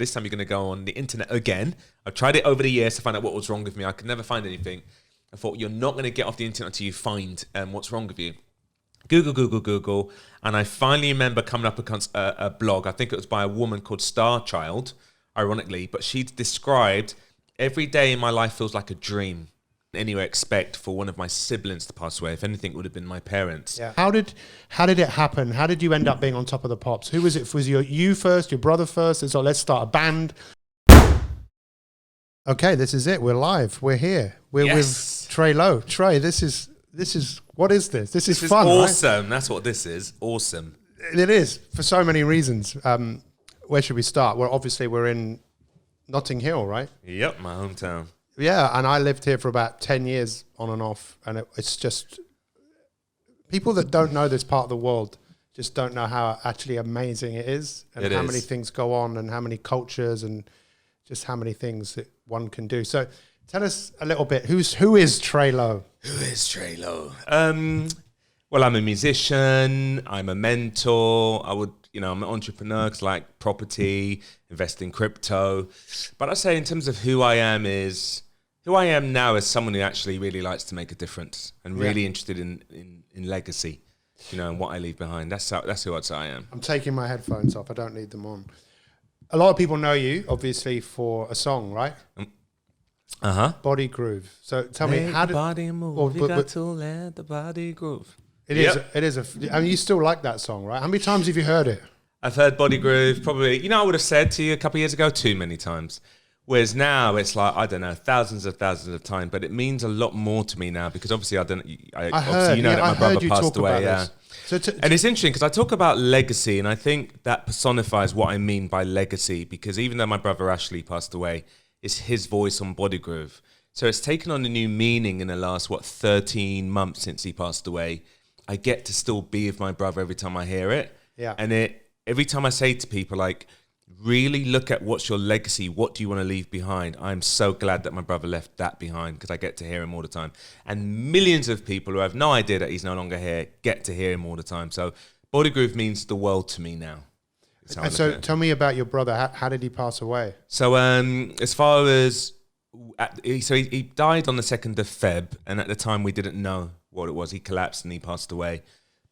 This time you're going to go on the internet again. I've tried it over the years to find out what was wrong with me. I could never find anything. I thought, you're not going to get off the internet until you find what's wrong with you. Google. And I finally remember coming up against a blog. I think it was by a woman called Starchild, ironically. But she described, every day in my life feels like a dream. Anyway, expect for one of my siblings to pass away. If anything, it would have been my parents. Yeah. How did it happen? How did you end up being on Top of the Pops? Who was it? Was you first, your brother first? So let's start a band. Okay, this is it. We're live. We're here. We're with Tre Lowe. Tre, this is what is this? This is fun. Awesome. Right? That's what this is. Awesome. It is for so many reasons. Where should we start? Well, obviously we're in Notting Hill, right? Yep, my hometown. Yeah, and I lived here for about 10 years on and off, and it's just, people that don't know this part of the world just don't know how actually amazing it is, and how many things go on, and how many cultures, and just how many things that one can do. So tell us a little bit, who is Tre Lowe? Who is Tre Lowe? Well, I'm a musician, I'm a mentor, I'm an entrepreneur because I like property, invest in crypto. But I'd say in terms of who I am now is someone who actually really likes to make a difference and really interested in legacy, and what I leave behind. That's who I'd say I am. I'm taking my headphones off. I don't need them on. A lot of people know you, obviously, for a song, right? Body Groove. So tell me, how did... body move, you got to let the body groove. It is. I mean, you still like that song, right? How many times have you heard it? I've heard Body Groove probably, I would have said to you a couple of years ago, too many times. Whereas now it's like, I don't know, thousands of times, but it means a lot more to me now because obviously that my brother passed away. Yeah. And it's interesting because I talk about legacy, and I think that personifies what I mean by legacy, because even though my brother Ashley passed away, it's his voice on Body Groove. So it's taken on a new meaning in the last, 13 months since he passed away. I get to still be with my brother every time I hear it. Yeah. And every time I say to people, like, really look at what's your legacy. What do you want to leave behind? I'm so glad that my brother left that behind because I get to hear him all the time. And millions of people who have no idea that he's no longer here get to hear him all the time. So Body Groove means the world to me now. And so tell me about your brother. How did he pass away? So as far as... he died on the 2nd of Feb. And at the time we didn't know what it was. He collapsed and he passed away.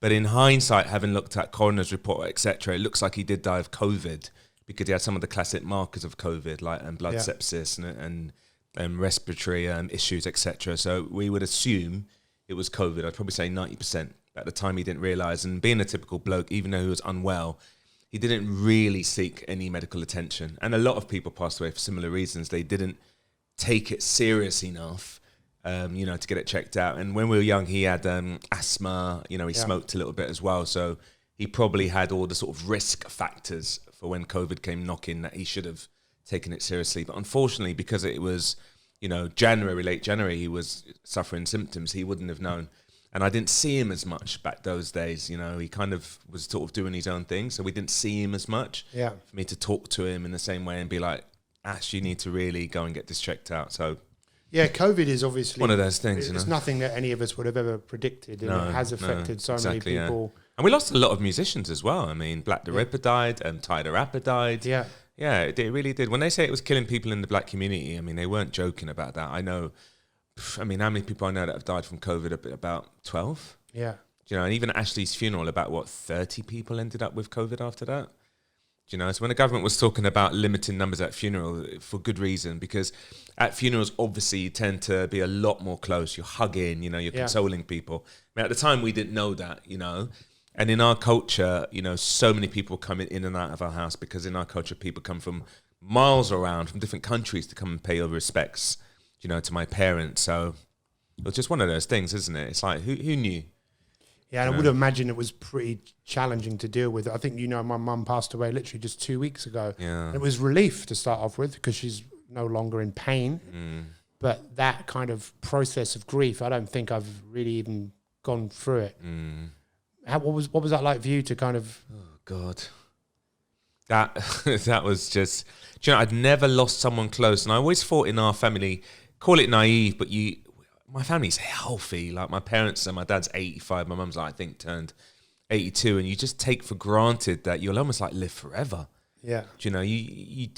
But in hindsight, having looked at coroner's report, etc., it looks like he did die of COVID, because he had some of the classic markers of COVID, like blood sepsis and respiratory issues, etc. So we would assume it was COVID. I'd probably say 90%. At the time, he didn't realise. And being a typical bloke, even though he was unwell, he didn't really seek any medical attention. And a lot of people passed away for similar reasons. They didn't take it serious enough, to get it checked out. And when we were young, he had asthma. He smoked a little bit as well. So he probably had all the sort of risk factors for when COVID came knocking that he should have taken it seriously. But unfortunately, because it was, late January, he was suffering symptoms, he wouldn't have known. And I didn't see him as much back those days. He kind of was sort of doing his own thing. So we didn't see him as much. Yeah. For me to talk to him in the same way and be like, Ash, you need to really go and get this checked out. So yeah, COVID is obviously one of those things. It's nothing that any of us would have ever predicted. And it has affected so many people. Yeah. And we lost a lot of musicians as well. I mean, Black the Ripper died, Ty the Rapper died. Yeah. Yeah, it really did. When they say it was killing people in the black community, I mean, they weren't joking about that. I know, how many people I know that have died from COVID? About 12? Yeah. And even at Ashley's funeral, about 30 people ended up with COVID after that? So when the government was talking about limiting numbers at funeral, for good reason, because at funerals, obviously, you tend to be a lot more close. You're hugging, you're consoling people. I mean, at the time, we didn't know that, And in our culture, so many people come in and out of our house, because in our culture, people come from miles around, from different countries to come and pay their respects, to my parents. So it was just one of those things, isn't it? It's like, who knew? Yeah, and I would imagine it was pretty challenging to deal with. I think, my mum passed away literally just 2 weeks ago. Yeah. It was relief to start off with, because she's no longer in pain. Mm. But that kind of process of grief, I don't think I've really even gone through it. Mm. What was that like for you to kind of... Oh, God. That was just... I'd never lost someone close. And I always thought in our family, call it naive, but my family's healthy. Like, my parents and my dad's 85. My mum's, I think, turned 82. And you just take for granted that you'll almost, live forever. Yeah. Do you know, you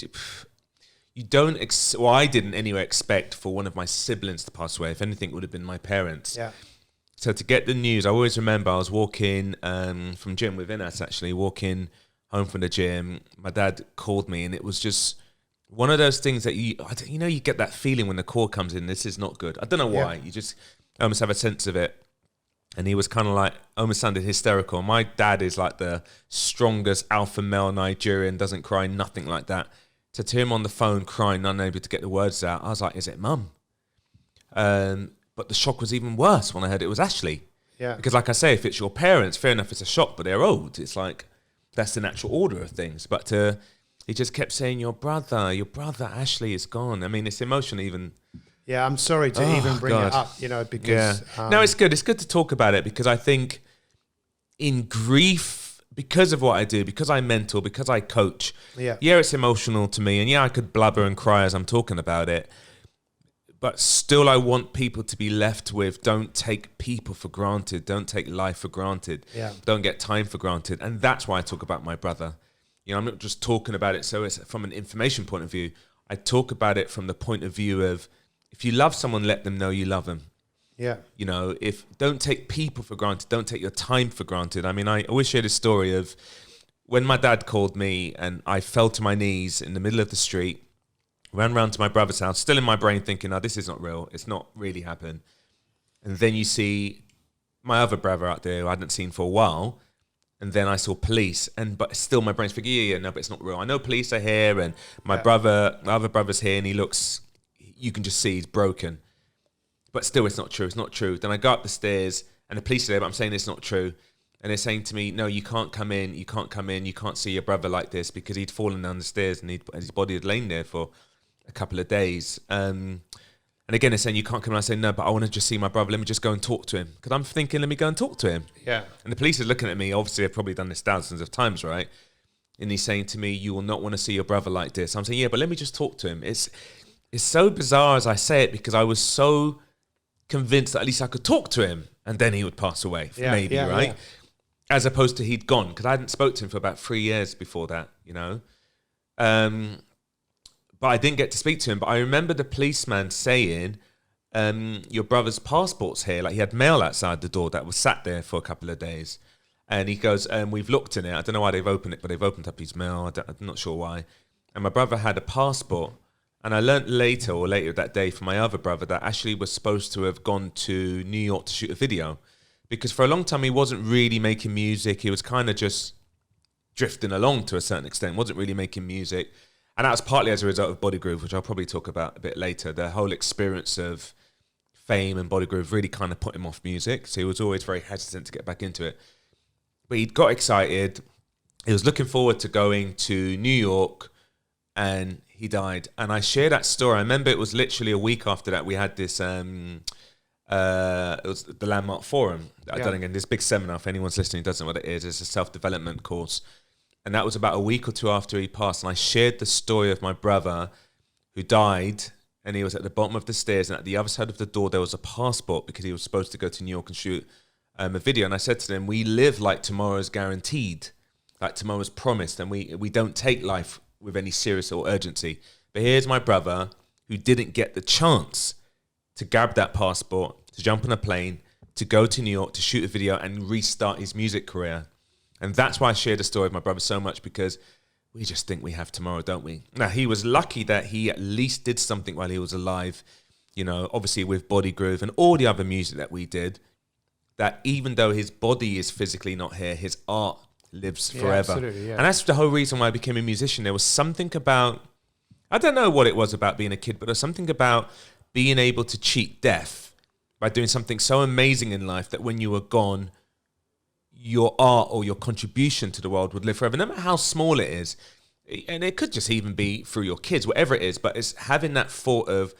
don't, well, I didn't anyway expect for one of my siblings to pass away. If anything, it would have been my parents. Yeah. So to get the news, I always remember I was walking from gym within us, actually, walking home from the gym. My dad called me, and it was just one of those things that you get that feeling when the call comes in, this is not good. I don't know why. You just almost have a sense of it. And he was kind of like, almost sounded hysterical. My dad is like the strongest alpha male Nigerian, doesn't cry, nothing like that. So to him on the phone crying, unable to get the words out, I was like, is it mum? But the shock was even worse when I heard it was Ashley. Yeah. Because like I say, if it's your parents, fair enough, it's a shock, but they're old. It's like, that's the natural order of things. But he just kept saying, your brother Ashley is gone. I mean, it's emotional even. Yeah, I'm sorry to even bring it up, because... Yeah. No, it's good. It's good to talk about it, because I think in grief, because of what I do, because I mentor, because I coach, it's emotional to me. And I could blubber and cry as I'm talking about it. But still, I want people to be left with, don't take people for granted. Don't take life for granted. Yeah. Don't get time for granted. And that's why I talk about my brother. I'm not just talking about it so it's from an information point of view. I talk about it from the point of view of, if you love someone, let them know you love them. Yeah. Don't take people for granted. Don't take your time for granted. I mean, I always share this story of when my dad called me and I fell to my knees in the middle of the street, ran round to my brother's house, still in my brain thinking, this is not real. It's not really happened. And then you see my other brother out there who I hadn't seen for a while. And then I saw police, but still my brain's thinking, no, but it's not real. I know police are here, and my other brother's here, and he looks, you can just see he's broken. But still, it's not true. It's not true. Then I go up the stairs, and the police are there, but I'm saying it's not true. And they're saying to me, no, you can't come in. You can't come in. You can't see your brother like this, because he'd fallen down the stairs, and his body had lain there for a couple of days. And again, they're saying, you can't come in. I say, no, but I want to just see my brother. Let me just go and talk to him. Because I'm thinking, let me go and talk to him. Yeah. And the police are looking at me. Obviously, I've probably done this thousands of times, right? And he's saying to me, you will not want to see your brother like this. I'm saying, yeah, but let me just talk to him. It's so bizarre as I say it, because I was so convinced that at least I could talk to him and then he would pass away, right? Yeah. As opposed to he'd gone, because I hadn't spoke to him for about 3 years before that, But I didn't get to speak to him. But I remember the policeman saying, your brother's passport's here. Like, he had mail outside the door that was sat there for a couple of days. And he goes, we've looked in it. I don't know why they've opened it, but they've opened up his mail. I'm not sure why. And my brother had a passport. And I learnt later that day from my other brother that Ashley was supposed to have gone to New York to shoot a video. Because for a long time, he wasn't really making music. He was kind of just drifting along to a certain extent. Wasn't really making music. And that was partly as a result of Body Groove, which I'll probably talk about a bit later. The whole experience of fame and Body Groove really kind of put him off music. So he was always very hesitant to get back into it. But he got excited. He was looking forward to going to New York, and he died. And I share that story. I remember it was literally a week after that we had this, it was the Landmark Forum. I've done again, this big seminar. If anyone's listening doesn't know what it is, it's a self-development course. And that was about a week or two after he passed. And I shared the story of my brother who died, and he was at the bottom of the stairs, and at the other side of the door there was a passport, because he was supposed to go to New York and shoot a video. And I said to them, we live like tomorrow's guaranteed, like tomorrow's promised, and we don't take life with any serious or urgency. But here's my brother who didn't get the chance to grab that passport, to jump on a plane, to go to New York, to shoot a video and restart his music career. And that's why I share the story of my brother so much, because we just think we have tomorrow, don't we? Now, he was lucky that he at least did something while he was alive, obviously with Body Groove and all the other music that we did, that even though his body is physically not here, his art lives forever. Absolutely, yeah. And that's the whole reason why I became a musician. There was something about, I don't know what it was about being a kid, but there was something about being able to cheat death by doing something so amazing in life that when you were gone, your art or your contribution to the world would live forever, no matter how small it is. And it could just even be through your kids, whatever it is, but it's having that thought of,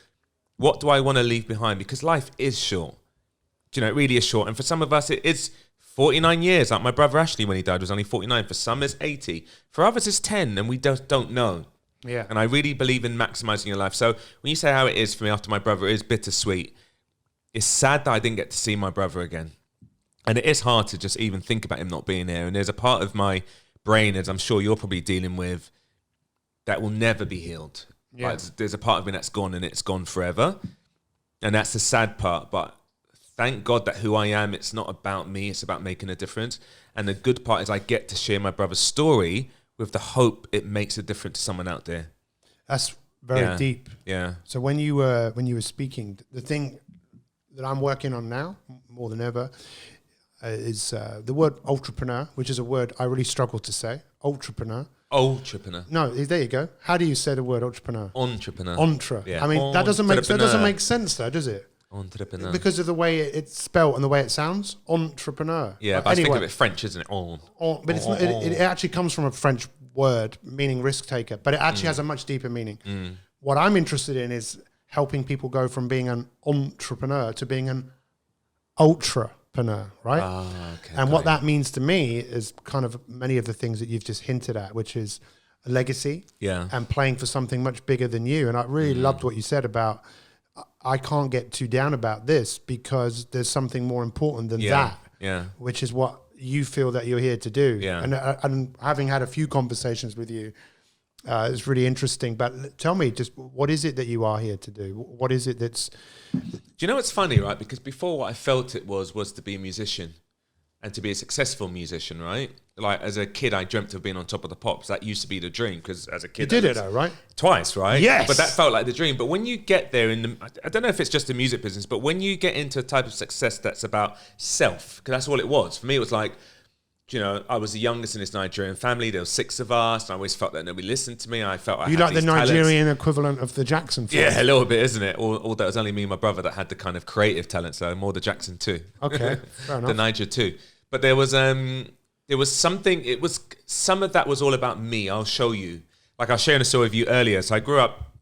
what do I want to leave behind? Because life is short. It really is short. And for some of us, it's 49 years. Like my brother Ashley, when he died, was only 49. For some, it's 80. For others, it's 10, and we don't know. Yeah. And I really believe in maximizing your life. So when you say how it is for me after my brother, it is bittersweet. It's sad that I didn't get to see my brother again. And it is hard to just even think about him not being here. And there's a part of my brain, as I'm sure you're probably dealing with, that will never be healed. Yeah. Like, there's a part of me that's gone, and it's gone forever. And that's the sad part. But thank God that who I am, it's not about me. It's about making a difference. And the good part is I get to share my brother's story with the hope it makes a difference to someone out there. That's very deep. Yeah. So when you were speaking, the thing that I'm working on now more than ever is the word entrepreneur, which is a word I really struggle to say. Entrepreneur. No, there you go. How do you say the word entrepreneur? Entrepreneur. Yeah. I mean, that doesn't make sense though, does it? Entrepreneur. Because of the way it's spelled and the way it sounds. Entrepreneur. Yeah, but anyway, I think of it French, isn't it? But it's not, it actually comes from a French word meaning risk taker, but it actually has a much deeper meaning. What I'm interested in is helping people go from being an entrepreneur to being an ultrapreneur, right? And what that means to me is kind of many of the things that you've just hinted at, which is a legacy and playing for something much bigger than you. And I really loved what you said about, I can't get too down about this because there's something more important than that, which is what you feel that you're here to do. And having had a few conversations with you, it's really interesting. But tell me, just what is it that you are here to do? What is it that's... Do you know what's funny, right? Because before what I felt it was to be a musician and to be a successful musician, right? Like as a kid, I dreamt of being on Top of the Pops. That used to be the dream because as a kid... You did it though, right? Twice, right? Yes. But that felt like the dream. But when you get there I don't know if it's just the music business, but when you get into a type of success that's about self, because that's all it was. For me, it was like, you know, I was the youngest in this Nigerian family. There were 6 of us. And I always felt that nobody listened to me. I felt you like the Nigerian equivalent of the Jackson film. Yeah, a little bit, isn't it? Although it was only me and my brother that had the kind of creative talent, so more the Jackson 2. Okay, fair enough. The Niger 2. But there was something, it was, some of that was all about me. I'll show you. Like I was sharing a story with you earlier. So I grew up,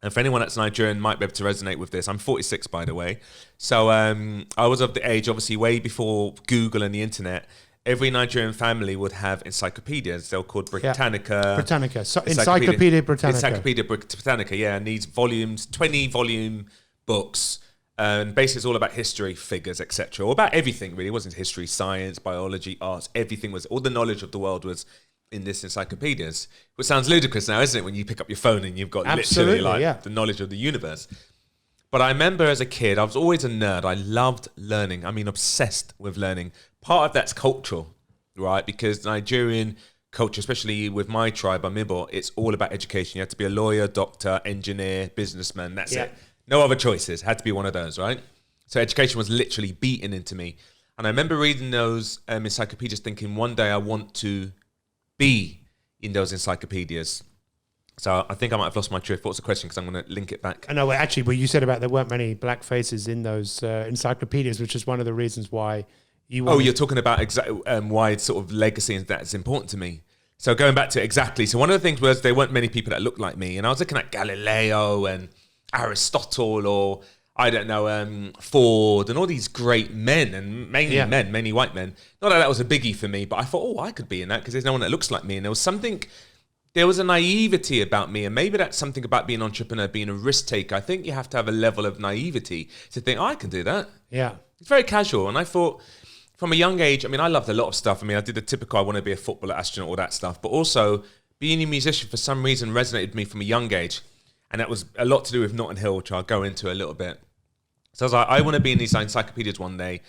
and for anyone that's Nigerian might be able to resonate with this. I'm 46, by the way. So I was of the age, obviously, way before Google and the internet. Every Nigerian family would have encyclopedias. They were called Britannica. So Encyclopedia Britannica. Encyclopedia Britannica, yeah. And these volumes, 20-volume books. And basically it's all about history, figures, etc. Or about everything, really. It wasn't history, science, biology, arts. Everything was, all the knowledge of the world was in this encyclopedias. Which sounds ludicrous now, isn't it? When you pick up your phone and you've got literally the knowledge of the universe. But I remember as a kid, I was always a nerd. I loved learning. I mean, obsessed with learning. Part of that's cultural, right? Because Nigerian culture, especially with my tribe, I'm Igbo, it's all about education. You have to be a lawyer, doctor, engineer, businessman. That's it. No other choices. Had to be one of those, right? So education was literally beaten into me. And I remember reading those encyclopedias thinking one day I want to be in those encyclopedias. So I think I might have lost my drift. What's the question? Because I'm going to link it back. I know, actually, well, you said about there weren't many black faces in those encyclopedias, which is one of the reasons why you... you're talking about why it's sort of legacy and that's important to me. So going back to exactly. So one of the things was there weren't many people that looked like me. And I was looking at Galileo and Aristotle or, I don't know, Ford and all these great men and mainly men, many white men. Not that was a biggie for me, but I thought, I could be in that because there's no one that looks like me. And there was a naivety about me, and maybe that's something about being an entrepreneur, being a risk taker. I think you have to have a level of naivety to think, I can do that. Yeah. It's very casual. And I thought from a young age, I mean, I loved a lot of stuff. I mean, I did the typical, I want to be a footballer, astronaut, all that stuff. But also being a musician for some reason resonated with me from a young age. And that was a lot to do with Notting Hill, which I'll go into a little bit. So I was like, I want to be in these encyclopedias one day.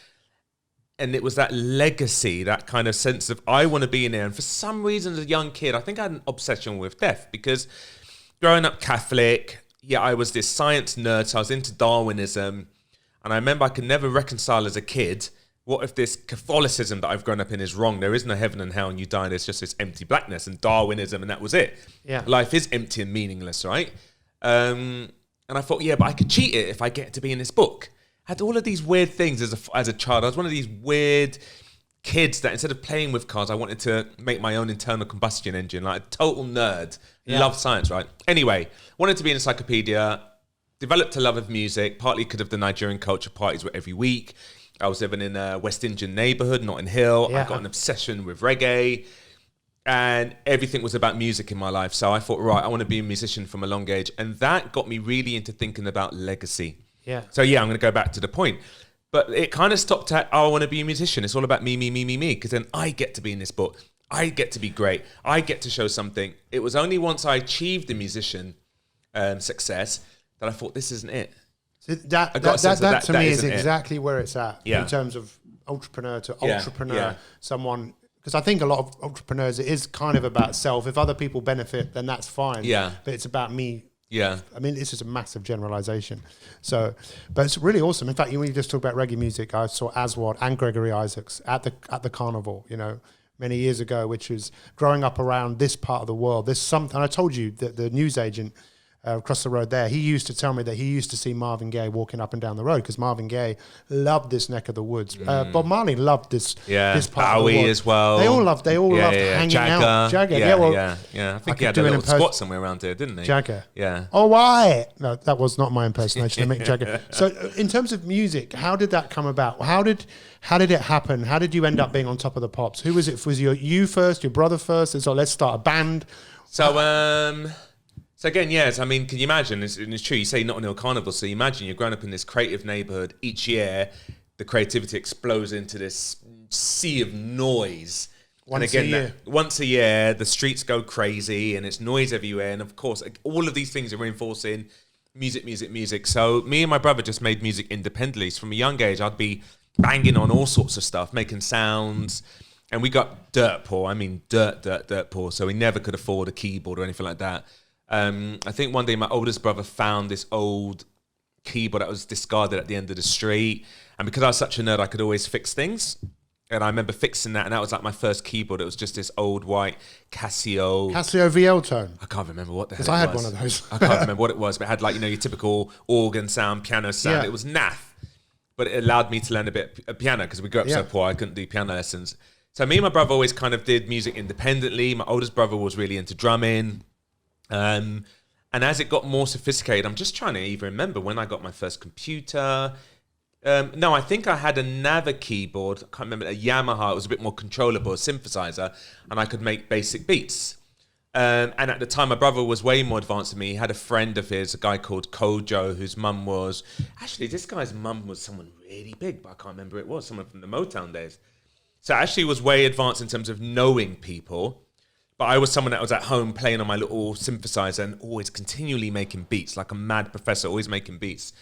And it was that legacy, that kind of sense of I want to be in there. And for some reason, as a young kid, I think I had an obsession with death because growing up Catholic, I was this science nerd. So I was into Darwinism. And I remember I could never reconcile as a kid, what if this Catholicism that I've grown up in is wrong? There is no heaven and hell and you die. There's just this empty blackness and Darwinism and that was it. Yeah. Life is empty and meaningless, right? And I thought, but I could cheat it if I get to be in this book. I had all of these weird things as a child. I was one of these weird kids that instead of playing with cars, I wanted to make my own internal combustion engine, like a total nerd. Loved science, right? Anyway, wanted to be an encyclopedia, developed a love of music, partly because of the Nigerian culture. Parties were every week. I was living in a West Indian neighborhood, Notting Hill. I got an obsession with reggae. And everything was about music in my life. So I thought, right, I want to be a musician from a long age. And that got me really into thinking about legacy. Yeah. So I'm going to go back to the point. But it kind of stopped at, I want to be a musician. It's all about me. Because then I get to be in this book. I get to be great. I get to show something. It was only once I achieved the musician success that I thought, this isn't it. So that to me is exactly where it's at in terms of entrepreneur to entrepreneur. Someone, because I think a lot of entrepreneurs, it is kind of about self. If other people benefit, then that's fine. Yeah. But it's about me. Yeah. I mean, it's just a massive generalization. So, but it's really awesome. In fact, when you just talk about reggae music, I saw Aswad and Gregory Isaacs at the carnival, you know, many years ago, which was growing up around this part of the world. There's something, I told you that the newsagent across the road there, he used to tell me that he used to see Marvin Gaye walking up and down the road because Marvin Gaye loved this neck of the woods. Bob Marley loved this part Bowie of the world as well. They all loved hanging out. Jagger. I think he had a little spot somewhere around here, didn't he? Jagger. Yeah. Oh, why? No, that was not my impersonation of Mick Jagger. So in terms of music, how did that come about? How did it happen? How did you end up being on Top of the Pops? Who was it? Was you first, your brother first? And so let's start a band. So again, yes, I mean, can you imagine, it's true, you say Notting Hill Carnival, so you imagine you're growing up in this creative neighborhood. Each year, the creativity explodes into this sea of noise. Once a year, the streets go crazy and it's noise everywhere. And of course, all of these things are reinforcing music. So me and my brother just made music independently. So from a young age, I'd be banging on all sorts of stuff, making sounds. And we got dirt poor. I mean, dirt poor. So we never could afford a keyboard or anything like that. I think one day my oldest brother found this old keyboard that was discarded at the end of the street. And because I was such a nerd, I could always fix things. And I remember fixing that, and that was like my first keyboard. It was just this old white Casio VL tone. I can't remember what the hell it was. Because I had one of those. I can't remember what it was, but it had like, you know, your typical organ sound, piano sound. Yeah. It was naff. But it allowed me to learn a bit of piano because we grew up so poor, I couldn't do piano lessons. So me and my brother always kind of did music independently. My oldest brother was really into drumming. And as it got more sophisticated, I'm just trying to even remember when I got my first computer. No, I think I had a Nava keyboard. I can't remember, a Yamaha. It was a bit more controllable, a synthesizer, and I could make basic beats. And at the time, my brother was way more advanced than me. He had a friend of his, a guy called Kojo, whose mum was... Actually, this guy's mum was someone really big, but I can't remember who it was. Someone from the Motown days. So actually was way advanced in terms of knowing people. But I was someone that was at home playing on my little synthesizer and always continually making beats, like a mad professor, always making beats.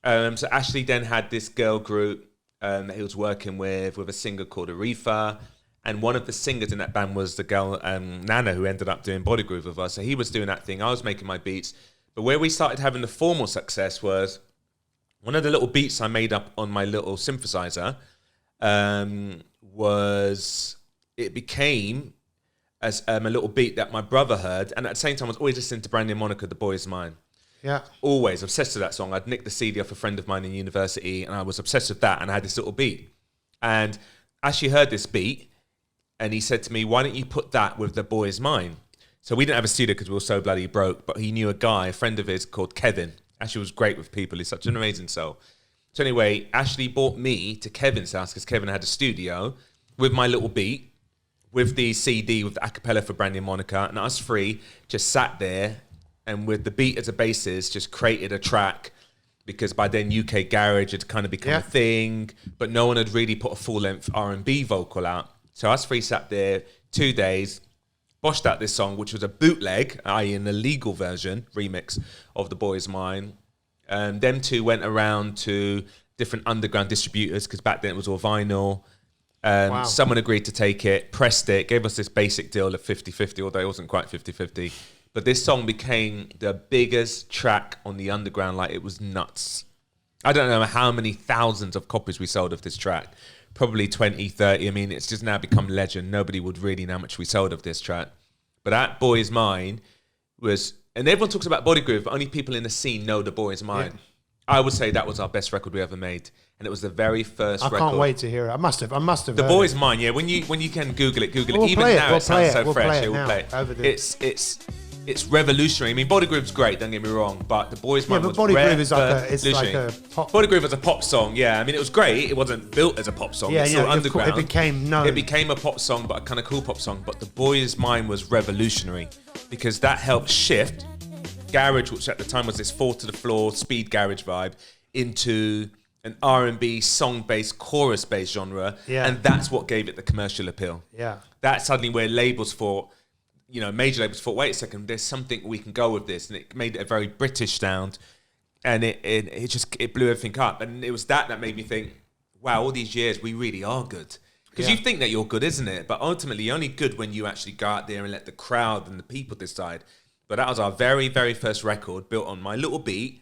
So Ashley then had this girl group that he was working with a singer called Aretha. And one of the singers in that band was the girl, Nana, who ended up doing Body Groove with us. So he was doing that thing. I was making my beats. But where we started having the formal success was one of the little beats I made up on my little synthesizer it became as a little beat that my brother heard. And at the same time, I was always listening to Brandy and Monica, The Boy Is Mine. Yeah. Always obsessed with that song. I'd nicked the CD off a friend of mine in university and I was obsessed with that and I had this little beat. And Ashley heard this beat and he said to me, why don't you put that with The Boy Is Mine? So we didn't have a studio because we were so bloody broke, but he knew a guy, a friend of his called Kevin. Ashley was great with people. He's such an amazing soul. So anyway, Ashley brought me to Kevin's house because Kevin had a studio with my little beat, with the CD, with the acapella for Brandy and Monica, and us three just sat there and with the beat as a basis, just created a track because by then UK garage had kind of become a thing, but no one had really put a full-length R&B vocal out. So us three sat there 2 days, boshed out this song, which was a bootleg, i.e. an illegal version, remix of The Boy Is Mine. Them two went around to different underground distributors because back then it was all vinyl. Someone agreed to take it, pressed it, gave us this basic deal of 50-50, although it wasn't quite 50-50. But this song became the biggest track on the underground, like it was nuts. I don't know how many thousands of copies we sold of this track. Probably 20, 30. I mean, it's just now become legend. Nobody would really know how much we sold of this track. But that Boy Is Mine was... And everyone talks about Body Groove, but only people in the scene know The Boy Is Mine. Yeah. I would say that was our best record we ever made. And it was the very first record. I can't wait to hear it. I must have. The Boy Is Mine, yeah. When you can Google it. Even now it sounds so fresh. We'll play it. It's revolutionary. I mean, Body Groove's great, don't get me wrong, but The Boy Is Mine was Body Groove is like a pop. Body Groove was a pop song, yeah. I mean, it was great. It wasn't built as a pop song. It's still underground. It became known. It became a pop song, but a kind of cool pop song. But The Boy Is Mine was revolutionary because that helped shift garage, which at the time was this fall to the floor speed garage vibe, into an R&B song-based, chorus-based genre, and that's what gave it the commercial appeal. Yeah, That's suddenly where labels thought, major labels thought, wait a second, there's something we can go with this, and it made it a very British sound, and it blew everything up, and it was that made me think, wow, all these years we really are good. Because you think that you're good, isn't it? But ultimately, you're only good when you actually go out there and let the crowd and the people decide. But that was our very, very first record, built on my little beat,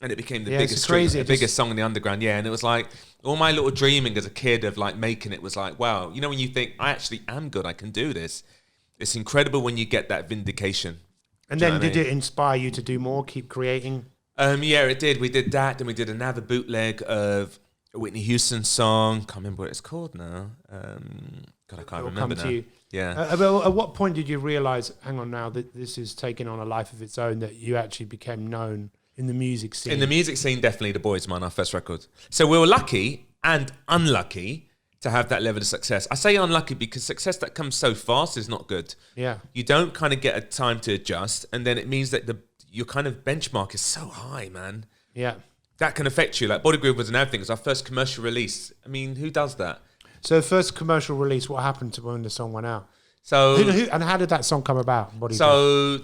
and it became the biggest song in the underground. Yeah, and it was like all my little dreaming as a kid of like making it was like, wow, when you think I actually am good, I can do this. It's incredible when you get that vindication. And then did it inspire you to do more, keep creating? Yeah, it did. We did that, then we did another bootleg of a Whitney Houston song. Can't remember what it's called now. God, I can't remember now. To you. Yeah. At what point did you realize, hang on now, that this is taking on a life of its own, that you actually became known in the music scene? In the music scene, definitely The Boys Mine, our first record. So we were lucky and unlucky to have that level of success. I say unlucky because success that comes so fast is not good. Yeah. You don't kind of get a time to adjust, and then it means that your kind of benchmark is so high, man. Yeah. That can affect you. Like Body Groove was another thing. It was our first commercial release. I mean, who does that? So first commercial release, what happened to when the song went out? So and how did that song come about? So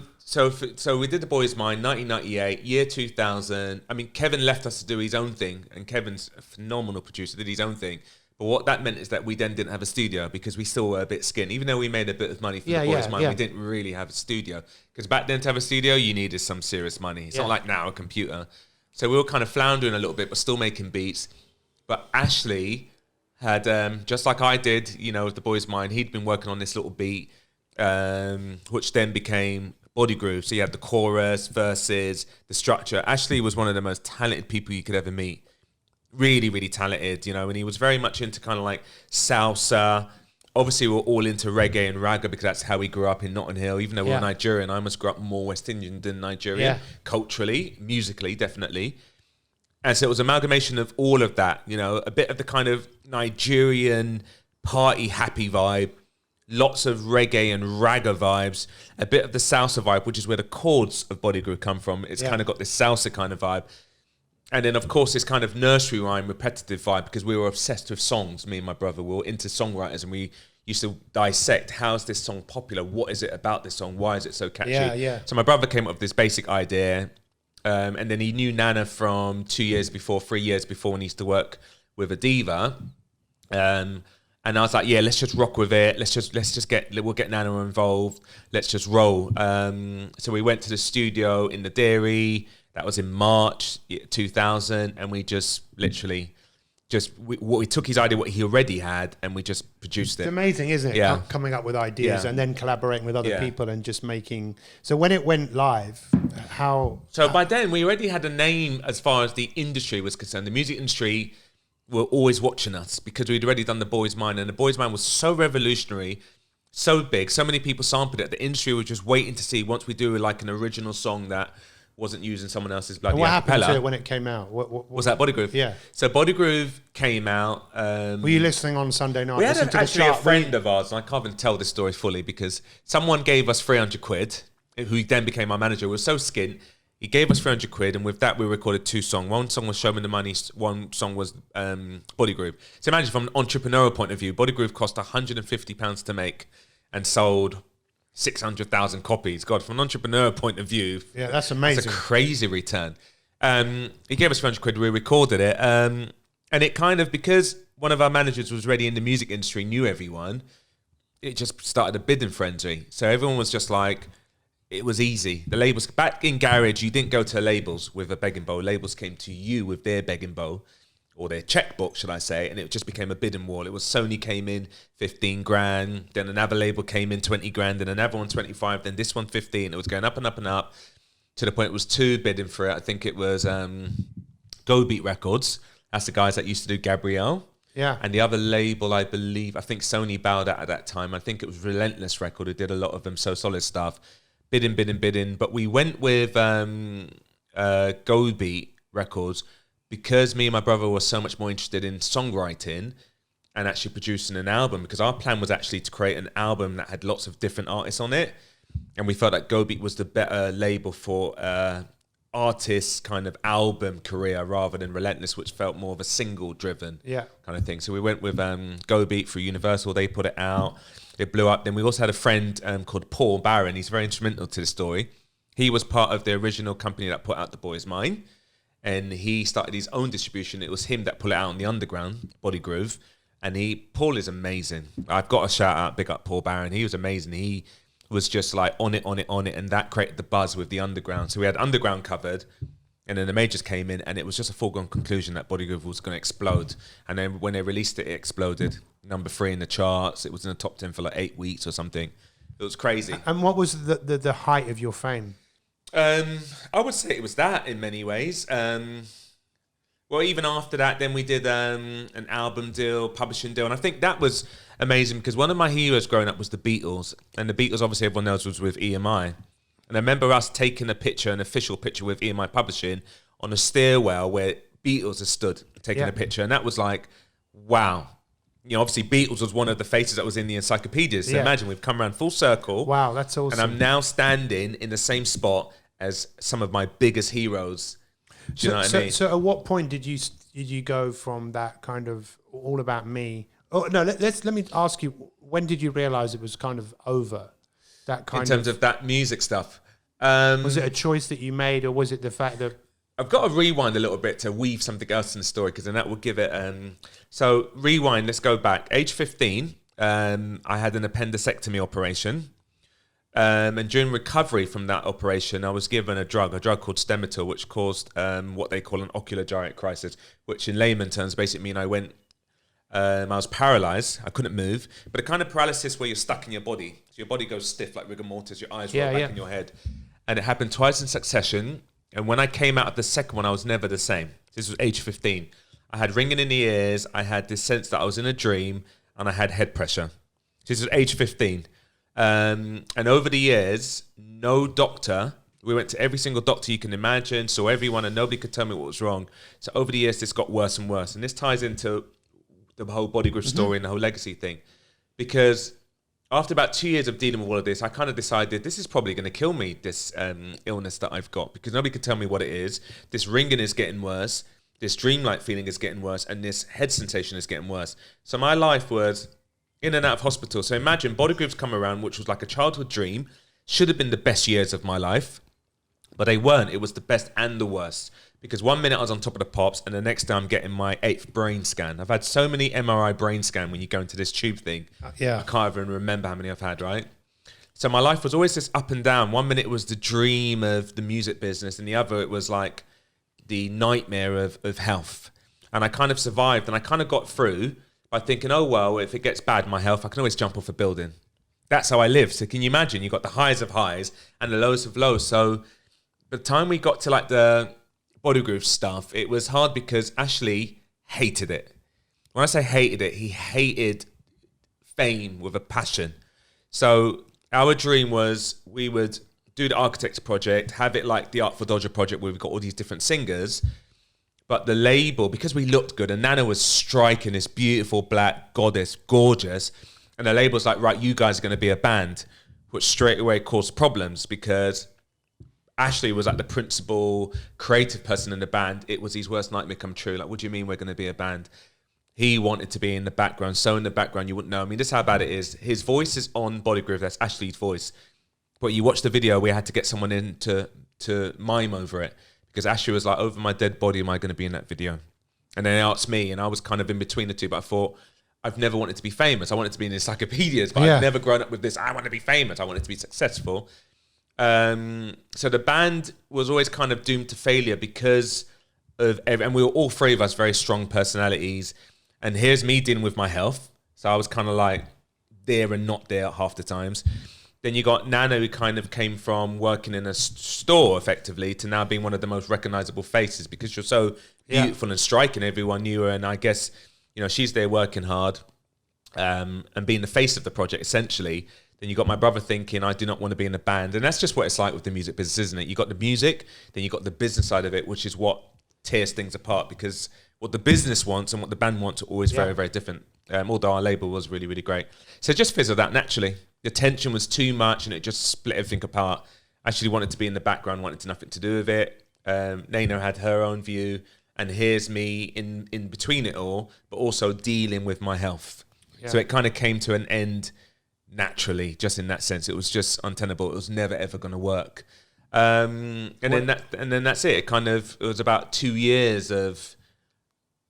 we did The Boys Mine, 1998, year 2000. I mean, Kevin left us to do his own thing, and Kevin's a phenomenal producer, did his own thing. But what that meant is that we then didn't have a studio because we still were a bit skin. Even though we made a bit of money for The Boys Mine, we didn't really have a studio. Because back then to have a studio, you needed some serious money. It's not like now, a computer. So we were kind of floundering a little bit, but still making beats. But Ashley had, just like I did, with The Boys Mine, he'd been working on this little beat, which then became Body Groove. So you had the chorus, verses, the structure. Ashley was one of the most talented people you could ever meet. Really, really talented, and he was very much into kind of like salsa. Obviously, we're all into reggae and ragga because that's how we grew up in Notting Hill. Even though we're Nigerian, I must grew up more West Indian than Nigerian, culturally, musically, definitely. And so it was an amalgamation of all of that, a bit of the kind of Nigerian party happy vibe, lots of reggae and ragga vibes, a bit of the salsa vibe, which is where the chords of Body Groove come from. It's kind of got this salsa kind of vibe. And then, of course, this kind of nursery rhyme, repetitive vibe, because we were obsessed with songs, me and my brother. We were into songwriters, and we used to dissect, how's this song popular? What is it about this song? Why is it so catchy? So my brother came up with this basic idea, and then he knew Nana from 3 years before, when he used to work with a diva. And I was like, let's just rock with it. We'll get Nana involved. Let's just roll. So we went to the studio in the Dairy. That was in March 2000, and we just literally we took his idea, what he already had, and we just produced it. It's amazing, isn't it? Yeah. Coming up with ideas and then collaborating with other people and just making. So when it went live, by then we already had a name as far as the industry was concerned. The music industry were always watching us because we'd already done The Boys Mine, and The Boys Mine was so revolutionary, so big, so many people sampled it. The industry was just waiting to see once we do like an original song that wasn't using someone else's bloody what happened to it when it came out? What was that? Body Groove? Yeah. So Body Groove came out. Were you listening on Sunday night? We had actually a friend of ours, and I can't even tell this story fully because someone gave us 300 quid, who then became our manager. We were so skint. He gave us 300 quid, and with that we recorded 2 songs. One song was Show Me the Money, one song was Body Groove. So imagine from an entrepreneurial point of view, Body Groove cost £150 to make and sold 600,000 copies. God, from an entrepreneur point of view, that's amazing. That's a crazy return. He gave us 300 quid, we recorded it, and it kind of, because one of our managers was already in the music industry, knew everyone, it just started a bidding frenzy. So everyone was just like, it was easy. The labels, back in garage, you didn't go to labels with a begging bowl. Labels came to you with their begging bowl, or their checkbook, should I say, and it just became a bidding war. It was Sony came in 15 grand, then another label came in 20 grand, then another one 25, then this one 15. It was going up and up and up to the point it was 2 bidding for it. I think it was Go Beat Records. That's the guys that used to do Gabrielle. Yeah. And the other label, I think Sony bowed out at that time. I think it was Relentless Record who did a lot of them, So Solid stuff. Bidding. But we went with Go Beat Records because me and my brother were so much more interested in songwriting and actually producing an album, because our plan was actually to create an album that had lots of different artists on it. And we felt that Go Beat was the better label for artist kind of album career rather than Relentless, which felt more of a single driven kind of thing. So we went with Go Beat through Universal. They put it out. It blew up. Then we also had a friend called Paul Barron. He's very instrumental to the story. He was part of the original company that put out The Boy's Mine. And he started his own distribution. It was him that put it out on the underground, Body Groove. And Paul is amazing. I've got a shout out, big up Paul Barron. He was amazing. He was just like on it. And that created the buzz with the underground. So we had underground covered. And then the majors came in, and it was just a foregone conclusion that Body Groove was going to explode. And then when they released it, it exploded. Number 3 in the charts. It was in the top 10 for like 8 weeks or something. It was crazy. And what was the height of your fame? I would say it was that in many ways. Well, even after that, then we did an album deal, publishing deal. And I think that was amazing because one of my heroes growing up was the Beatles. And the Beatles, obviously, everyone knows, was with EMI. And I remember us taking a picture, an official picture with EMI Publishing on a stairwell where Beatles had stood taking a picture. And that was like, wow. You know, obviously Beatles was one of the faces that was in the encyclopedias. So imagine we've come around full circle. Wow, that's awesome. And I'm now standing in the same spot as some of my biggest heroes. Do you know what I mean? So at what point did you go from that kind of all about me? Oh no, let me ask you, when did you realize it was kind of over? That kind in terms of that music stuff. Was it a choice that you made, or was it the fact that... I've got to rewind a little bit to weave something else in the story, because then that will give it... So rewind, let's go back. Age 15, I had an appendectomy operation. And during recovery from that operation, I was given a drug called Stemetil, which caused what they call an ocular gyrate crisis, which in layman terms basically mean I was paralyzed. I couldn't move, but a kind of paralysis where you're stuck in your body. So your body goes stiff like rigor mortis, your eyes roll back in your head. And it happened twice in succession. And when I came out of the second one, I was never the same. This was age 15. I had ringing in the ears. I had this sense that I was in a dream, and I had head pressure. This was age 15. And over the years, no doctor, we went to every single doctor you can imagine, saw everyone, and nobody could tell me what was wrong. So over the years, this got worse and worse. And this ties into the whole Body Groove story and the whole legacy thing. Because after about 2 years of dealing with all of this, I kind of decided this is probably going to kill me, this illness that I've got, because nobody could tell me what it is. This ringing is getting worse. This dreamlike feeling is getting worse. And this head sensation is getting worse. So my life was in and out of hospital. So imagine Body Groove's come around, which was like a childhood dream, should have been the best years of my life, but they weren't. It was the best and the worst. Because 1 minute I was on top of the pops, and the next day I'm getting my 8th brain scan. I've had so many MRI brain scan when you go into this tube thing. I can't even remember how many I've had, right? So my life was always this up and down. 1 minute it was the dream of the music business, and the other it was like the nightmare of health. And I kind of survived, and I kind of got through by thinking, oh, well, if it gets bad, my health, I can always jump off a building. That's how I live. So can you imagine? You got the highs of highs and the lows of lows. So by the time we got to like the Body Groove stuff, it was hard because Ashley hated it. When I say hated it, he hated fame with a passion. So our dream was we would do the Architects project, have it like the Art for Dodger project where we've got all these different singers. But the label, because we looked good, and Nana was striking this beautiful black goddess, gorgeous. And the label's like, right, you guys are going to be a band, which straight away caused problems because Ashley was like the principal creative person in the band. It was his worst nightmare come true. Like, what do you mean we're going to be a band? He wanted to be in the background. So in the background, you wouldn't know. I mean, this is how bad it is. His voice is on Body Groove. That's Ashley's voice. But you watch the video, we had to get someone in to mime over it. Because Ashley was like, over my dead body, am I going to be in that video? And then they asked me, and I was kind of in between the two. But I thought, I've never wanted to be famous. I wanted to be in the encyclopedias, but I've never grown up with this. I want to be famous. I wanted to be successful. So the band was always kind of doomed to failure because of and we were all three of us very strong personalities. And here's me dealing with my health. So I was kind of like there and not there half the times. Then you got Nana, who kind of came from working in a store effectively to now being one of the most recognizable faces because you're so beautiful and striking. Everyone knew her. And I guess, you know, she's there working hard and being the face of the project essentially. Then you got my brother thinking, I do not want to be in a band. And that's just what it's like with the music business, isn't it? You got the music, then you got the business side of it, which is what tears things apart because what the business wants and what the band wants are always very, very different. Although our label was really, really great. So it just fizzled out naturally. The tension was too much and it just split everything apart. I actually wanted to be in the background, wanted nothing to do with it. Nana had her own view, and here's me in between it all, but also dealing with my health. Yeah. So it kind of came to an end naturally, just in that sense. It was just untenable. It was never ever going to work. Then that's it. It was about 2 years of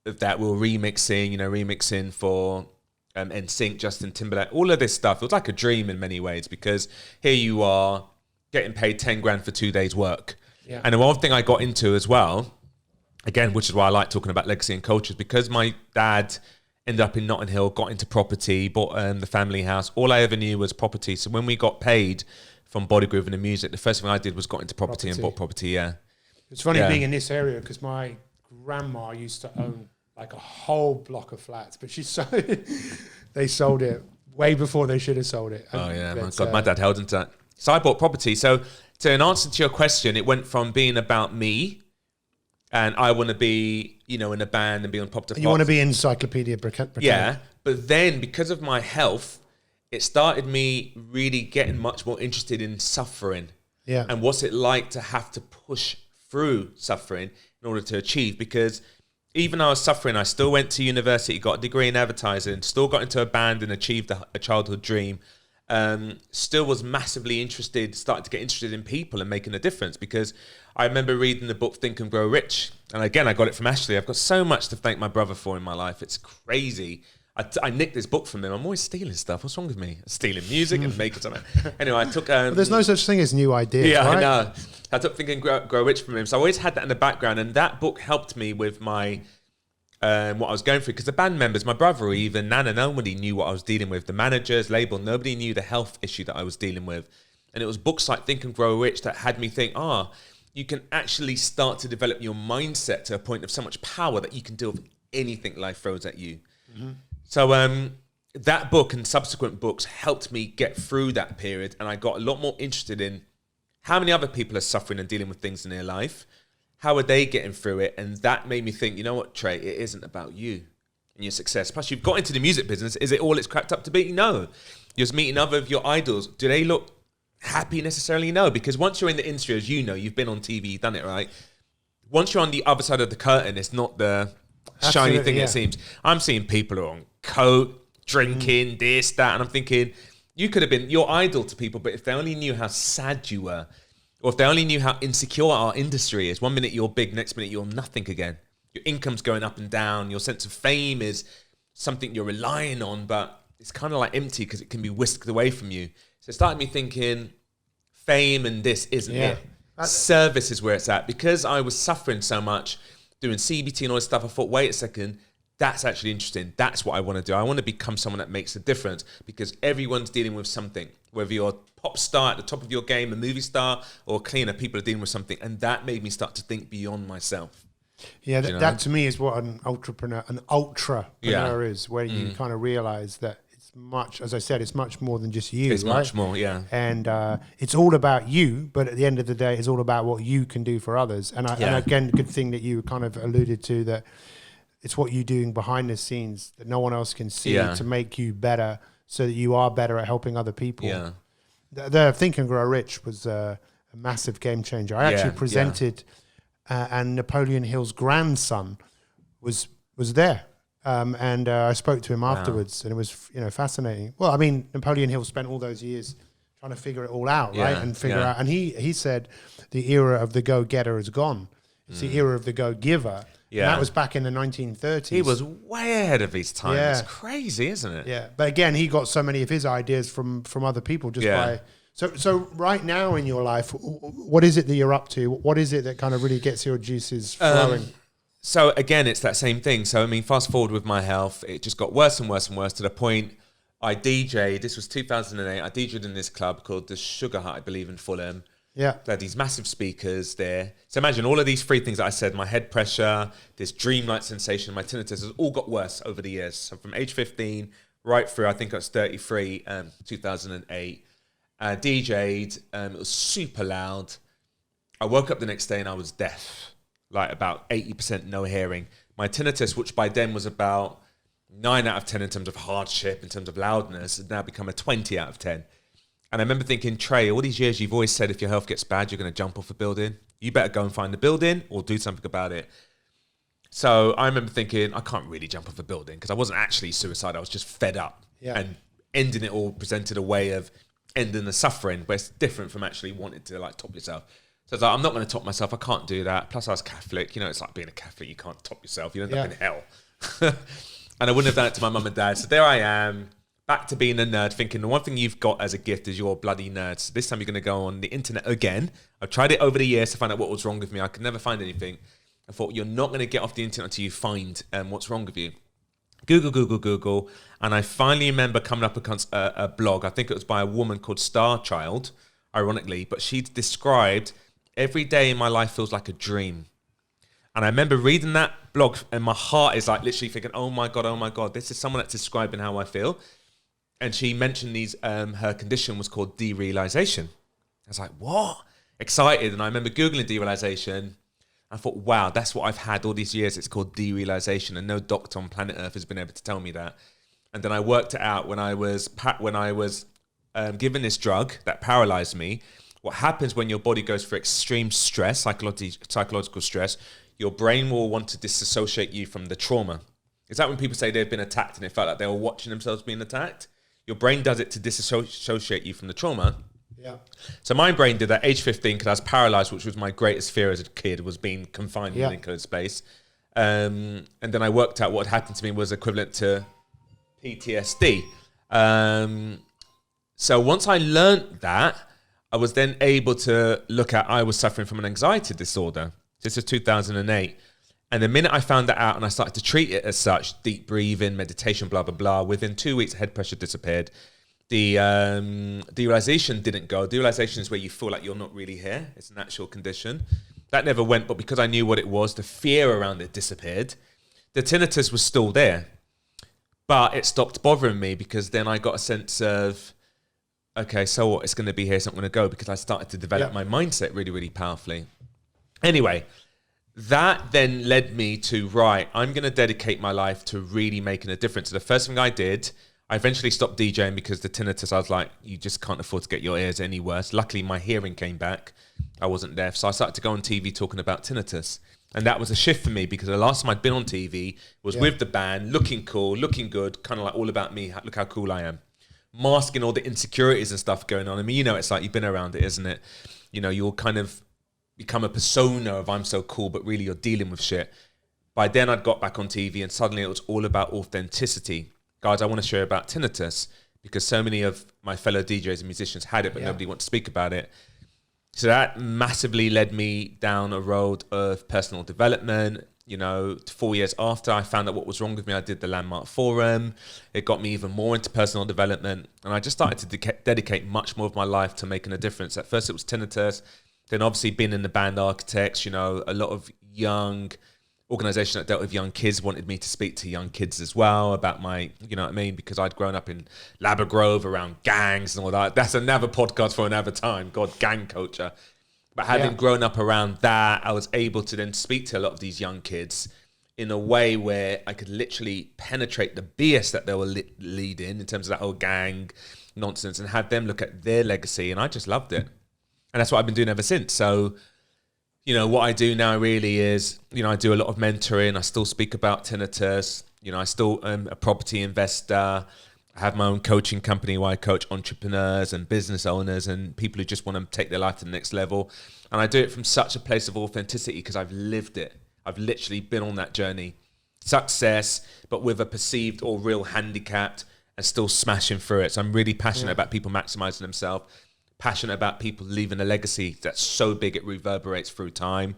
that. We were remixing for NSYNC, Justin Timberlake, all of this stuff. It was like a dream in many ways, because here you are getting paid 10 grand for 2 days work. Yeah. And the one thing I got into as well, again, which is why I like talking about legacy and cultures, because my dad ended up in Notting Hill, got into property, bought the family house. All I ever knew was property. So when we got paid from Body Groove and the music, the first thing I did was got into property. And bought property, yeah. It's funny being in this area, because my grandma used to own like a whole block of flats, but they sold it way before they should have sold it. Oh yeah, my God, my dad held into that. So I bought property. So in answer to your question, it went from being about me, and I want to be, in a band and be on Pop to Pop. You want to be Encyclopedia Britannica. Yeah, but then because of my health, it started me really getting much more interested in suffering. Yeah. And what's it like to have to push through suffering in order to achieve? Because even though I was suffering, I still went to university, got a degree in advertising, still got into a band and achieved a childhood dream. Still was massively started to get interested in people and making a difference, because I remember reading the book Think and Grow Rich. And again, I got it from Ashley. I've got so much to thank my brother for in my life. It's crazy. I nicked this book from him. I'm always stealing stuff. What's wrong with me? Stealing music and making something. Anyway, I took... but there's no such thing as new ideas, yeah, right? I know. I took Think and Grow Rich from him. So I always had that in the background. And that book helped me with my... what I was going through, because the band members, my brother or even Nana, nobody knew what I was dealing with. The managers, label, nobody knew the health issue that I was dealing with. And it was books like Think and Grow Rich that had me think, you can actually start to develop your mindset to a point of so much power that you can deal with anything life throws at you. Mm-hmm. So that book and subsequent books helped me get through that period, and I got a lot more interested in how many other people are suffering and dealing with things in their life. How are they getting through it? And that made me think, you know what, Trey, it isn't about you and your success. Plus, you've got into the music business. Is it all it's cracked up to be? No. You're just meeting other of your idols. Do they look happy necessarily? No. Because once you're in the industry, as you know, you've been on TV, you've done it, right? Once you're on the other side of the curtain, it's not the shiny thing it seems. I'm seeing people who are on coke, drinking, this, that, and I'm thinking, you could have been your idol to people, but if they only knew how sad you were, or if they only knew how insecure our industry is, 1 minute you're big, next minute you're nothing again. Your income's going up and down. Your sense of fame is something you're relying on, but it's kind of like empty because it can be whisked away from you. So it started me thinking, fame and this isn't it. Service is where it's at. Because I was suffering so much, doing CBT and all this stuff, I thought, wait a second, that's actually interesting. That's what I want to do. I want to become someone that makes a difference, because everyone's dealing with something. Whether you're a pop star at the top of your game, a movie star, or a cleaner, people are dealing with something. And that made me start to think beyond myself. Yeah, that to me is what an ultrapreneur is, where you kind of realize that it's much, as I said, it's much more than just you. It's much more, yeah. And it's all about you, but at the end of the day, it's all about what you can do for others. And again, good thing that you kind of alluded to, that it's what you're doing behind the scenes that no one else can see to make you better, so that you are better at helping other people. Yeah. The Think and Grow Rich was a massive game changer. I actually presented, and Napoleon Hill's grandson was there. And I spoke to him afterwards, and it was fascinating. Well, I mean, Napoleon Hill spent all those years trying to figure it all out, right? And figure out. And he said the era of the go-getter is gone. It's the era of the go-giver. Yeah. And that was back in the 1930s. He was way ahead of his time. Yeah. It's crazy, isn't it? Yeah. But again, he got so many of his ideas from other people just by... So right now in your life, what is it that you're up to? What is it that kind of really gets your juices flowing? So again, it's that same thing. So, I mean, fast forward with my health, it just got worse and worse and worse, to the point I DJ'd. This was 2008. I DJ'd in this club called the Sugar Hut, I believe, in Fulham. Yeah. They had these massive speakers there. So imagine all of these three things that I said: my head pressure, this dreamlike sensation, my tinnitus, has all got worse over the years. So from age 15 right through, I think I was 33, 2008. DJ'd, it was super loud. I woke up the next day and I was deaf, like about 80% no hearing. My tinnitus, which by then was about 9 out of 10 in terms of hardship, in terms of loudness, had now become a 20 out of 10. And I remember thinking, Trey, all these years you've always said if your health gets bad, you're going to jump off a building. You better go and find the building or do something about it. So I remember thinking, I can't really jump off a building because I wasn't actually suicidal. I was just fed up. Yeah. And ending it all presented a way of ending the suffering, but it's different from actually wanting to like top yourself. So I was like, I'm not going to top myself. I can't do that. Plus I was Catholic. You know, it's like being a Catholic. You can't top yourself. You end up in hell. And I wouldn't have done it to my mum and dad. So there I am, back to being a nerd, thinking the one thing you've got as a gift is you're bloody nerds. So this time you're going to go on the internet again. I've tried it over the years to find out what was wrong with me. I could never find anything. I thought, you're not going to get off the internet until you find what's wrong with you. Google. And I finally remember coming up against a blog. I think it was by a woman called Star Child, ironically. But she described, every day in my life feels like a dream. And I remember reading that blog and my heart is like literally thinking, oh my God, this is someone that's describing how I feel. And she mentioned her condition was called derealization. I was like, what? Excited. And I remember Googling derealization. I thought, wow, that's what I've had all these years. It's called derealization. And no doctor on planet Earth has been able to tell me that. And then I worked it out when I was given this drug that paralyzed me. What happens when your body goes through extreme stress, psychological stress, your brain will want to disassociate you from the trauma. Is that when people say they've been attacked and it felt like they were watching themselves being attacked? Your brain does it to disassociate you from the trauma. Yeah. So my brain did that age 15 because I was paralyzed, which was my greatest fear as a kid, was being confined in an enclosed space. And then I worked out what had happened to me was equivalent to PTSD. So once I learned that, I was then able to look at, I was suffering from an anxiety disorder. This is 2008. And the minute I found that out and I started to treat it as such, deep breathing, meditation, blah, blah, blah, within 2 weeks, head pressure disappeared. The derealization didn't go. Derealization is where you feel like you're not really here. It's an actual condition. That never went, but because I knew what it was, the fear around it disappeared. The tinnitus was still there, but it stopped bothering me because then I got a sense of, okay, so what? It's going to be here, it's not going to go, because I started to develop my mindset really, really powerfully. Anyway, that then led me to, right, I'm going to dedicate my life to really making a difference. So the first thing I did, I eventually stopped DJing because the tinnitus, I was like, you just can't afford to get your ears any worse. Luckily, my hearing came back. I wasn't deaf. So I started to go on TV talking about tinnitus. And that was a shift for me because the last time I'd been on TV was with the band, looking cool, looking good, kind of like all about me. Look how cool I am. Masking all the insecurities and stuff going on. I mean, you know, it's like you've been around it, isn't it? You know, you'll kind of become a persona of I'm so cool, but really you're dealing with shit. By then I'd got back on TV and suddenly it was all about authenticity. Guys, I want to share about tinnitus because so many of my fellow DJs and musicians had it, but nobody wanted to speak about it. So that massively led me down a road of personal development. You know, 4 years after I found out what was wrong with me, I did the Landmark Forum. It got me even more into personal development. And I just started to dedicate much more of my life to making a difference. At first it was tinnitus. Then obviously being in the band Architects, you know, a lot of young organization that dealt with young kids wanted me to speak to young kids as well about my, you know what I mean? Because I'd grown up in Labrador around gangs and all that. That's another podcast for another time. God, gang culture. But having grown up around that, I was able to then speak to a lot of these young kids in a way where I could literally penetrate the BS that they were leading in terms of that whole gang nonsense and have them look at their legacy. And I just loved it. And that's what I've been doing ever since. So, you know, what I do now really is, you know, I do a lot of mentoring. I still speak about tinnitus. You know, I still am a property investor. I have my own coaching company where I coach entrepreneurs and business owners and people who just want to take their life to the next level. And I do it from such a place of authenticity because I've lived it. I've literally been on that journey. Success, but with a perceived or real handicapped and still smashing through it. So I'm really passionate about people maximizing themselves, passionate about people leaving a legacy that's so big it reverberates through time.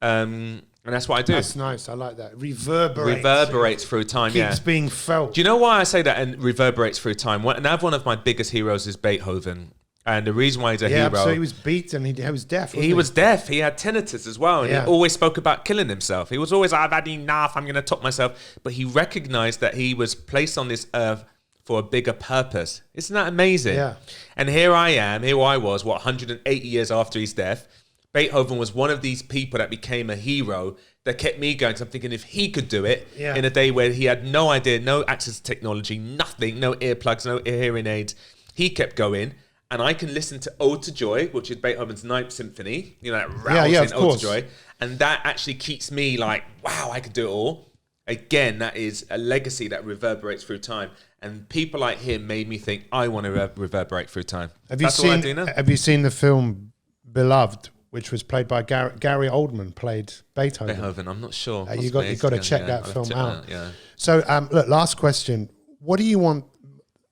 And that's what I do. That's nice. I like that. Reverberates through time, Keeps being felt. Do you know why I say that and reverberates through time? Another one of my biggest heroes is Beethoven. And the reason why he's a hero... so he was beat and he was deaf, He was deaf. He had tinnitus as well. And he always spoke about killing himself. He was always like, I've had enough. I'm going to top myself. But he recognized that he was placed on this earth for a bigger purpose. Isn't that amazing? Yeah. And here I was, 180 years after he's deaf. Beethoven was one of these people that became a hero that kept me going. So I'm thinking if he could do it in a day where he had no idea, no access to technology, nothing, no earplugs, no hearing aids, he kept going. and I can listen to Ode to Joy, which is Beethoven's Ninth Symphony, you know, that rousing Ode to Joy, and that actually keeps me like, wow, I can do it all. Again, that is a legacy that reverberates through time. And people like him made me think, I want to reverberate through time. Have you seen the film Beloved, which was played by Gary Oldman, played Beethoven? I'm not sure. You got to check that film out. Yeah. So, look, last question. What do you want?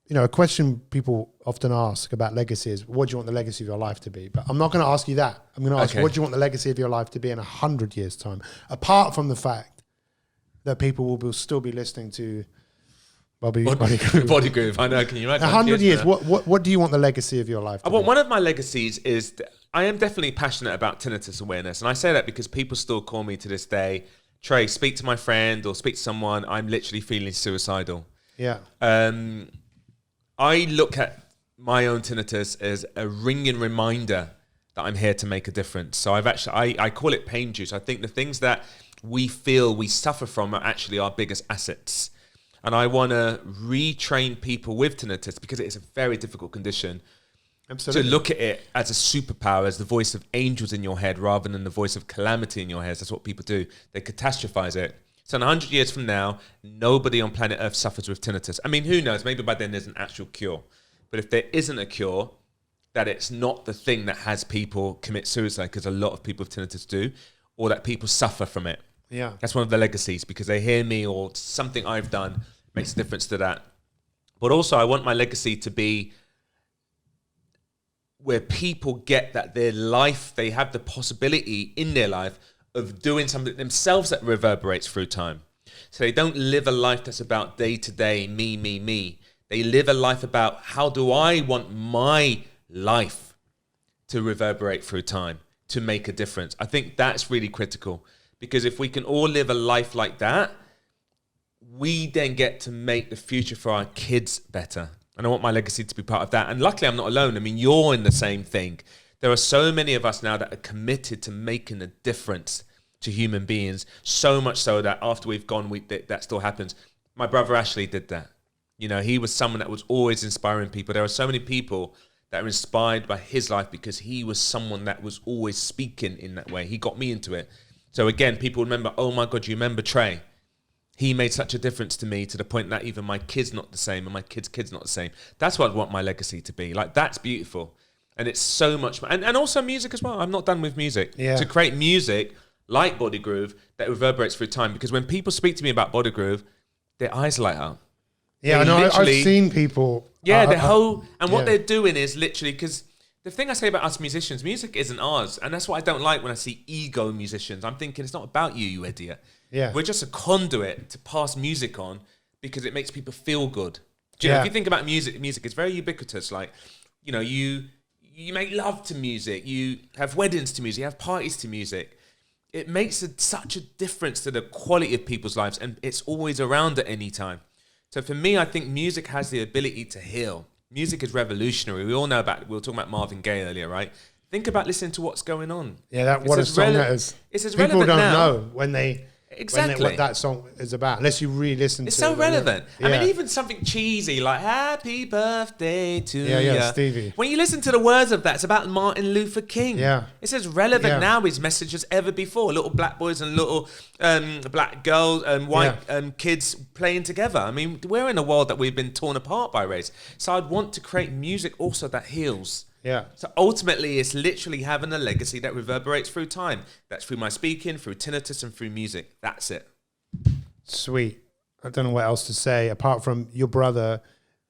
You know, a question people often ask about legacy is, what do you want the legacy of your life to be? But I'm not going to ask you that. I'm going to ask you, what do you want the legacy of your life to be in 100 years' time? Apart from the fact that people will still be listening to Body Groove. I know. Can you imagine? 100 years. What do you want the legacy of your life to be? One of my legacies is I am definitely passionate about tinnitus awareness, and I say that because people still call me to this day, Trey, speak to my friend or speak to someone. I'm literally feeling suicidal. Yeah. I look at my own tinnitus as a ringing reminder that I'm here to make a difference. So I call it pain juice. I think the things that we feel we suffer from are actually our biggest assets. And I want to retrain people with tinnitus because it is a very difficult condition. Absolutely. To look at it as a superpower, as the voice of angels in your head rather than the voice of calamity in your head. That's what people do. They catastrophize it. So in 100 years from now, nobody on planet Earth suffers with tinnitus. I mean, who knows? Maybe by then there's an actual cure. But if there isn't a cure, that it's not the thing that has people commit suicide, because a lot of people with tinnitus do, or that people suffer from it. Yeah. That's one of the legacies, because they hear me or something I've done makes a difference to that. But also I want my legacy to be where people get that their life, they have the possibility in their life of doing something themselves that reverberates through time. So they don't live a life that's about day to day, me. They live a life about, how do I want my life to reverberate through time, to make a difference? I think that's really critical, because if we can all live a life like that, we then get to make the future for our kids better. And I want my legacy to be part of that. And luckily, I'm not alone. I mean, you're in the same thing. There are so many of us now that are committed to making a difference to human beings, so much so that after we've gone, that still happens. My brother Ashley did that. You know, he was someone that was always inspiring people. There are so many people that are inspired by his life because he was someone that was always speaking in that way. He got me into it. So again, people remember, oh my God, you remember Trey? He made such a difference to me, to the point that even my kid's not the same and my kid's not the same. That's what I want my legacy to be. Like, that's beautiful. And it's so much, and also music as well. I'm not done with music. Yeah. To create music like Body Groove that reverberates through time, because when people speak to me about Body Groove, their eyes light up. Yeah, I know. I've seen people. Yeah, what they're doing is literally, because the thing I say about us musicians, music isn't ours. And that's what I don't like when I see ego musicians. I'm thinking, it's not about you, you idiot. Yeah. We're just a conduit to pass music on because it makes people feel good. Do you know, if you think about music is very ubiquitous. Like, you know, you make love to music, you have weddings to music, you have parties to music. It makes such a difference to the quality of people's lives, and it's always around at any time. So for me, I think music has the ability to heal. Music is revolutionary. We all know we were talking about Marvin Gaye earlier, right? Think about listening to what's going on. Yeah, what a song that is. It's as people relevant now. People don't know when they... Exactly what that song is about, unless you really listen to it. It's so relevant. Yeah. I mean, even something cheesy like "Happy Birthday to you." Stevie. When you listen to the words of that, it's about Martin Luther King. Yeah, it's as relevant now, his message, as ever before. Little black boys and little black girls and white kids playing together. I mean, we're in a world that we've been torn apart by race. So I'd want to create music also that heals. Yeah. So ultimately, it's literally having a legacy that reverberates through time. That's through my speaking, through tinnitus, and through music. That's it. Sweet. I don't know what else to say apart from your brother,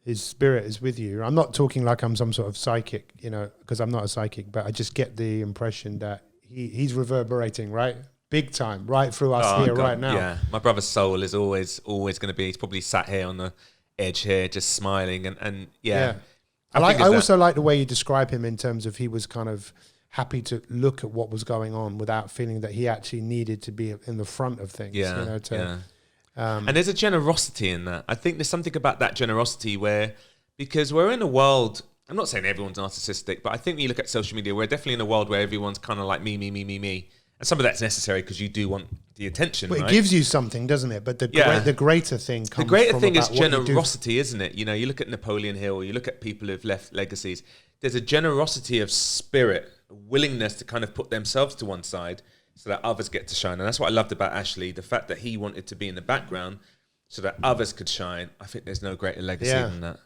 his spirit is with you. I'm not talking like I'm some sort of psychic, you know, because I'm not a psychic, but I just get the impression that he's reverberating, right? Big time, right through us here, right now. Yeah, my brother's soul is always going to be. He's probably sat here on the edge here, just smiling, and yeah. I also like the way you describe him in terms of he was kind of happy to look at what was going on without feeling that he actually needed to be in the front of things. Yeah, you know, and there's a generosity in that. I think there's something about that generosity because we're in a world, I'm not saying everyone's narcissistic, but I think when you look at social media, we're definitely in a world where everyone's kind of like me. And some of that's necessary because you do want the attention, But right? it gives you something, doesn't it? But the greater thing comes from the greater thing is about what you do. generosity, isn't it? You know, you look at Napoleon Hill, you look at people who've left legacies. There's a generosity of spirit, a willingness to kind of put themselves to one side so that others get to shine. And that's what I loved about Ashley, the fact that he wanted to be in the background so that others could shine. I think there's no greater legacy than that.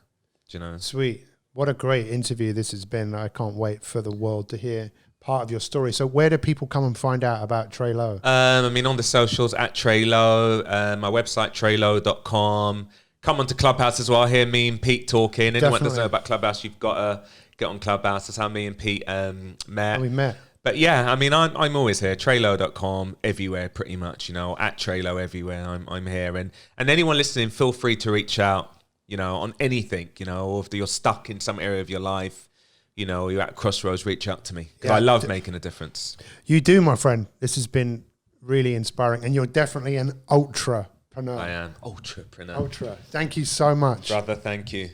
Do you know? Sweet. What a great interview this has been. I can't wait for the world to hear part of your story. So where do people come and find out about Tre Lowe? I mean, on the socials, at Tre Lowe, my website, trelowe.com. Come onto Clubhouse as well. Hear me and Pete talking. Anyone Definitely. doesn't know about Clubhouse, you've got to get on Clubhouse. That's how me and Pete met. We met. But yeah, I mean, I'm always here. trelowe.com, everywhere pretty much, you know, at Tre Lowe everywhere. I'm here. And anyone listening, feel free to reach out, you know, on anything, you know, or if you're stuck in some area of your life, you know, you're at crossroads, reach out to me. Because I love making a difference. You do, my friend. This has been really inspiring. And you're definitely an ultrapreneur. I am. Ultrapreneur. Ultra. Thank you so much. Brother, thank you.